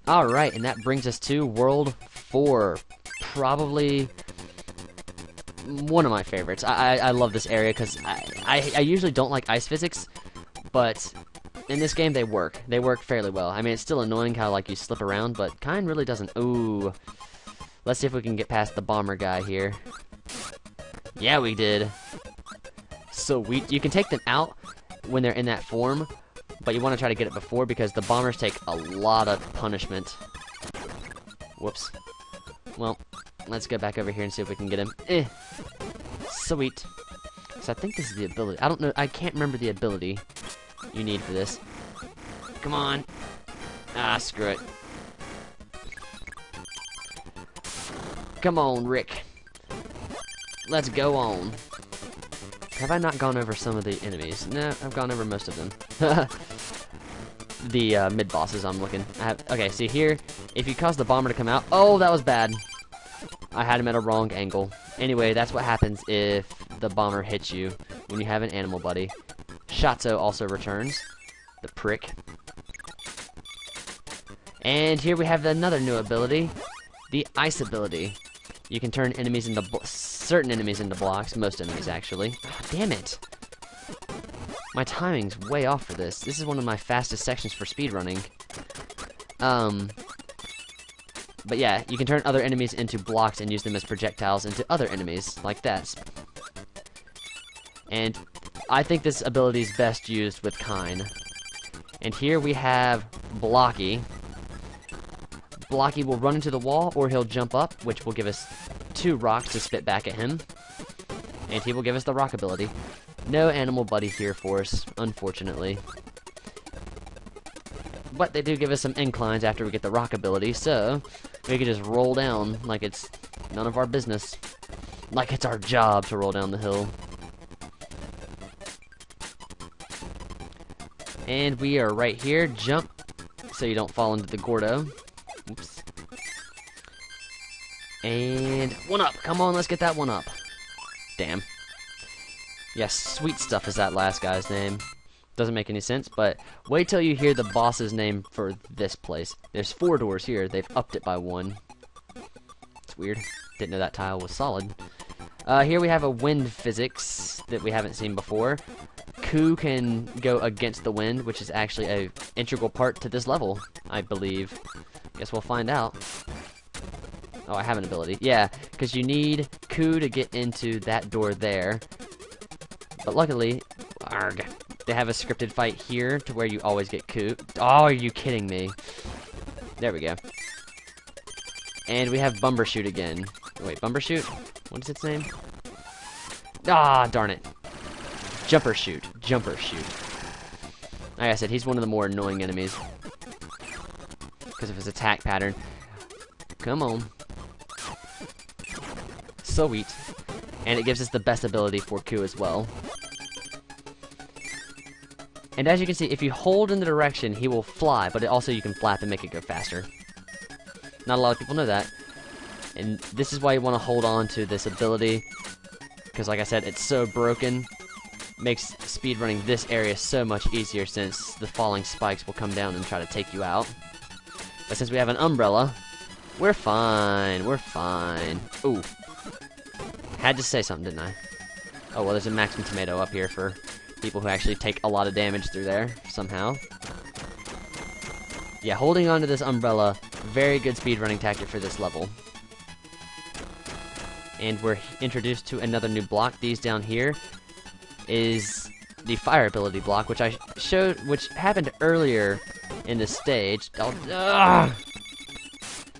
Alright, and that brings us to World 4. Probably one of my favorites. I love this area because I usually don't like ice physics, but in this game they work. They work fairly well. I mean, it's still annoying how like you slip around, but kind really doesn't. Ooh. Let's see if we can get past the bomber guy here. Yeah, we did. So you can take them out when they're in that form, but you want to try to get it before because the bombers take a lot of punishment. Whoops. Well, let's go back over here and see if we can get him. Sweet. So I think this is the ability. I don't know. I can't remember the ability you need for this. Come on. Ah, screw it. Come on, Rick. Let's go on. Have I not gone over some of the enemies? No, I've gone over most of them. The mid-bosses I'm looking. Okay, see here, if you cause the bomber to come out... Oh, that was bad. I had him at a wrong angle. Anyway, that's what happens if the bomber hits you when you have an animal buddy. Shatso also returns. The prick. And here we have another new ability. The ice ability. You can turn enemies into... certain enemies into blocks. Most enemies, actually. Oh, damn it. My timing's way off for this. This is one of my fastest sections for speedrunning. But yeah, you can turn other enemies into blocks and use them as projectiles into other enemies, like that. And I think this ability is best used with Kine. And here we have Blocky. Blocky will run into the wall, or he'll jump up, which will give us 2 rocks to spit back at him. And he will give us the rock ability. No animal buddy here for us, unfortunately. But they do give us some inclines after we get the rock ability, so we can just roll down like it's none of our business. Like it's our job to roll down the hill. And we are right here. Jump so you don't fall into the Gordo. Oops. And 1-up. Come on, let's get that 1-up. Damn. Yes, Sweet Stuff is that last guy's name. Doesn't make any sense, but wait till you hear the boss's name for this place. There's 4 doors here. They've upped it by 1. It's weird. Didn't know that tile was solid. Here we have a wind physics that we haven't seen before. Ku can go against the wind, which is actually an integral part to this level, I believe. Guess we'll find out. Oh, I have an ability. Yeah, because you need Ku to get into that door there. But luckily, arg, they have a scripted fight here to where you always get Ku. Oh, are you kidding me? There we go. And we have Bumbershoot again. Wait, Bumbershoot? What is its name? Ah, darn it. Jumpershoot. Jumpershoot. Like I said, he's one of the more annoying enemies. Because of his attack pattern. Come on. Sweet. And it gives us the best ability for Ku as well. And as you can see, if you hold in the direction, he will fly, but also you can flap and make it go faster. Not a lot of people know that. And this is why you want to hold on to this ability. Because like I said, it's so broken. Makes speedrunning this area so much easier since the falling spikes will come down and try to take you out. But since we have an umbrella, we're fine. We're fine. Ooh. Had to say something, didn't I? Oh, well, there's a maximum tomato up here for people who actually take a lot of damage through there, somehow. Yeah, holding on to this umbrella, very good speedrunning tactic for this level. And we're introduced to another new block. These down here is the fire ability block, which I showed, which happened earlier in the stage. Oh,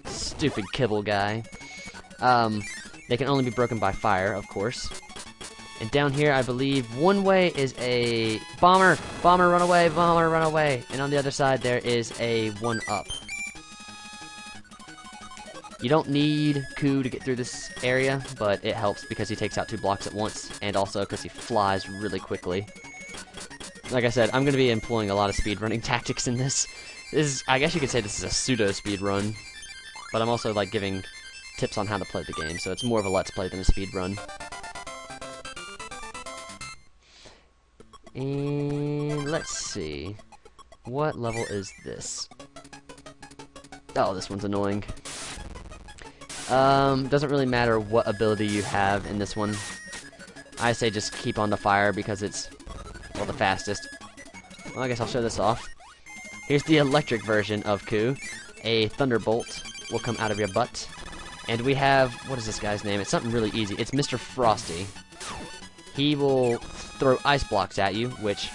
stupid kibble guy. They can only be broken by fire, of course. And down here, I believe, one way is a bomber. Bomber, run away. Bomber, run away. And on the other side, there is a 1-up. You don't need Ku to get through this area, but it helps because he takes out 2 blocks at once, and also because he flies really quickly. Like I said, I'm going to be employing a lot of speedrunning tactics in this. I guess you could say this is a pseudo speedrun, but I'm also like giving tips on how to play the game, so it's more of a let's play than a speedrun. And let's see, what level is this? Oh, this one's annoying. Doesn't really matter what ability you have in this one. I say just keep on the fire because it's, well, the fastest. Well, I guess I'll show this off. Here's the electric version of Ku. A thunderbolt will come out of your butt. And we have, what is this guy's name? It's something really easy. It's Mr. Frosty. He will throw ice blocks at you, which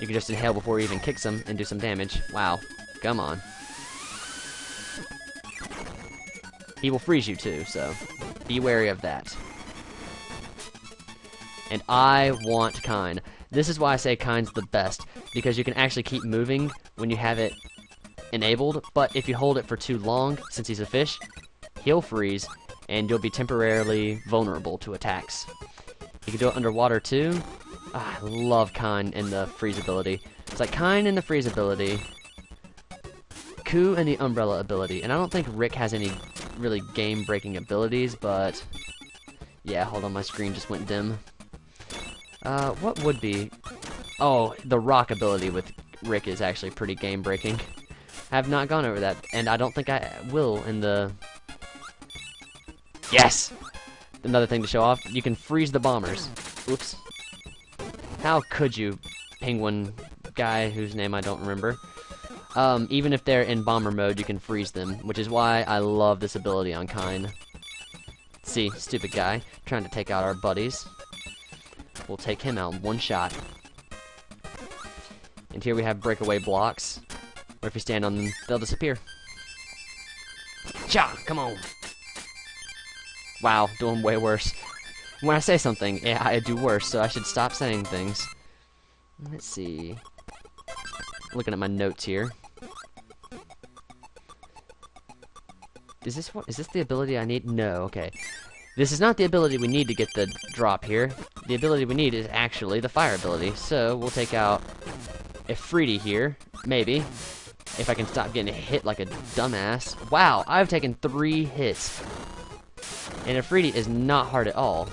you can just inhale before he even kicks them and do some damage. Wow. Come on. He will freeze you too, so be wary of that. And I want Kind. This is why I say Kind's the best, because you can actually keep moving when you have it enabled, but if you hold it for too long, since he's a fish, he'll freeze, and you'll be temporarily vulnerable to attacks. You can do it underwater too. I love Kind and the freeze ability. It's like Kind and the freeze ability, Ku and the umbrella ability, and I don't think Rick has any really game-breaking abilities, but yeah, hold on, my screen just went dim. What would be? Oh, the rock ability with Rick is actually pretty game-breaking. I have not gone over that, and I don't think I will in the... Yes! Another thing to show off, you can freeze the bombers. Oops. How could you, penguin guy whose name I don't remember? Even if they're in bomber mode, you can freeze them, which is why I love this ability on Kind. See, stupid guy, trying to take out our buddies. We'll take him out in one shot. And here we have breakaway blocks, where if you stand on them, they'll disappear. Cha! Come on! Wow, doing way worse. When I say something, yeah, I do worse, so I should stop saying things. Let's see. Looking at my notes here. Is this the ability I need? No, okay. This is not the ability we need to get the drop here. The ability we need is actually the fire ability. So we'll take out Ifriti here, maybe. If I can stop getting hit like a dumbass. Wow, I've taken 3 hits. And Ifriti is not hard at all.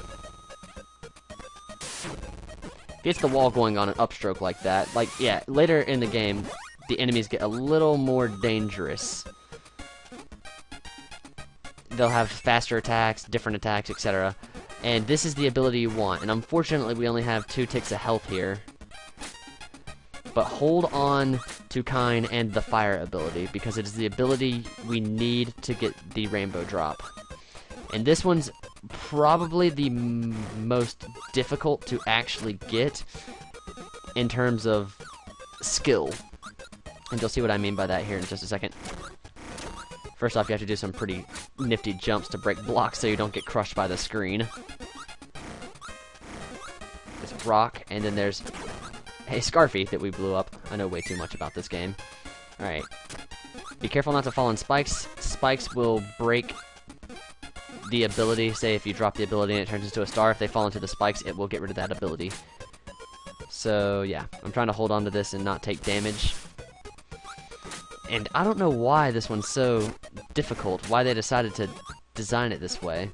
Gets the wall going on an upstroke like that. Like, yeah, later in the game, the enemies get a little more dangerous. They'll have faster attacks, different attacks, etc. And this is the ability you want. And unfortunately, we only have 2 ticks of health here. But hold on to Kind and the fire ability, because it is the ability we need to get the rainbow drop. And this one's probably the most difficult to actually get in terms of skill. And you'll see what I mean by that here in just a second. First off, you have to do some pretty nifty jumps to break blocks so you don't get crushed by the screen. There's rock, and then there's a Scarfy that we blew up. I know way too much about this game. Alright. Be careful not to fall on spikes. Spikes will break the ability. Say if you drop the ability and it turns into a star, if they fall into the spikes, it will get rid of that ability. So, yeah. I'm trying to hold on to this and not take damage. And I don't know why this one's so difficult, why they decided to design it this way.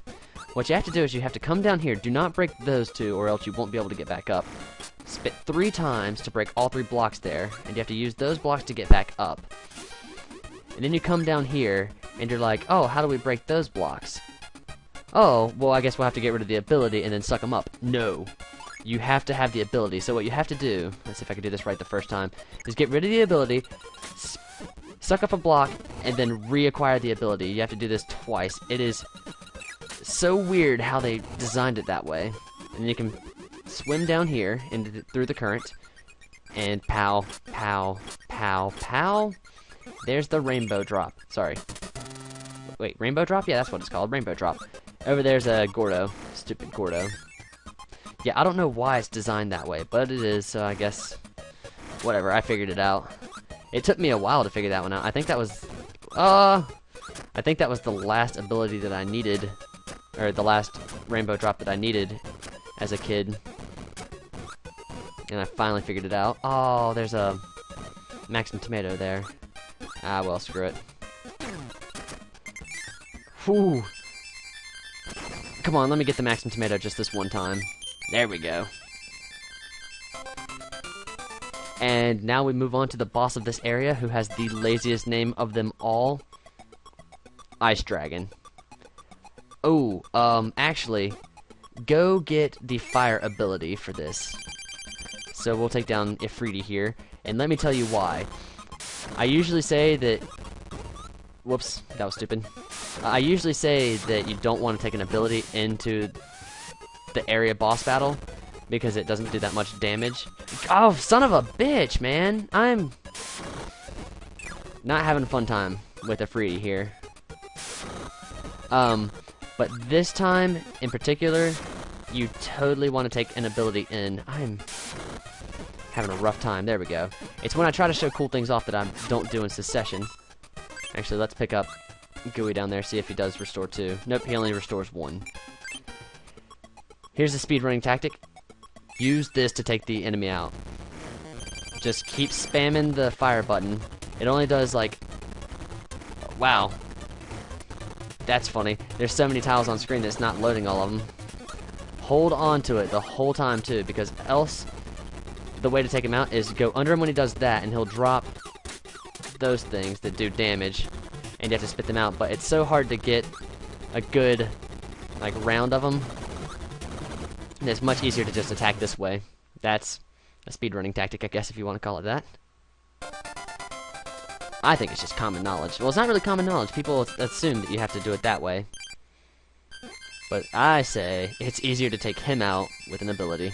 What you have to do is you have to come down here. Do not break those 2 or else you won't be able to get back up. Spit 3 times to break all 3 blocks there, and you have to use those blocks to get back up. And then you come down here, and you're like, oh, how do we break those blocks? Oh, well, I guess we'll have to get rid of the ability and then suck them up. No. You have to have the ability. So what you have to do, let's see if I can do this right the first time, is get rid of the ability, suck up a block, and then reacquire the ability. You have to do this twice. It is so weird how they designed it that way. And you can swim down here through the current, and pow, pow, pow, pow. There's the rainbow drop. Sorry. Wait, rainbow drop? Yeah, that's what it's called. Rainbow drop. Over there's a Gordo. Stupid Gordo. Yeah, I don't know why it's designed that way, but it is, so I guess whatever, I figured it out. It took me a while to figure that one out. I think that was the last ability that I needed, or the last rainbow drop that I needed as a kid. And I finally figured it out. Oh, there's a Maxim tomato there. Ah, well, screw it. Whew. Come on, let me get the Maxim tomato just this one time. There we go. And now we move on to the boss of this area, who has the laziest name of them all. Ice Dragon. Oh, actually, go get the fire ability for this. So we'll take down Ifriti here, and let me tell you why. I usually say that... Whoops, that was stupid. I usually say that you don't want to take an ability into the area boss battle, because it doesn't do that much damage. Oh, son of a bitch, man! I'm not having a fun time with Ifriti here. But this time, in particular, you totally want to take an ability in. I'm having a rough time. There we go. It's when I try to show cool things off that I don't do in Secession. Actually, let's pick up Gooey down there, see if he does restore 2. Nope, he only restores 1. Here's the speedrunning tactic. Use this to take the enemy out. Just keep spamming the fire button. It only does, like... Wow. That's funny. There's so many tiles on screen that it's not loading all of them. Hold on to it the whole time, too, because else the way to take him out is go under him when he does that, and he'll drop those things that do damage, and you have to spit them out. But it's so hard to get a good, like, round of them. And it's much easier to just attack this way. That's a speedrunning tactic, I guess, if you want to call it that. I think it's just common knowledge. Well, it's not really common knowledge. People assume that you have to do it that way. But I say it's easier to take him out with an ability.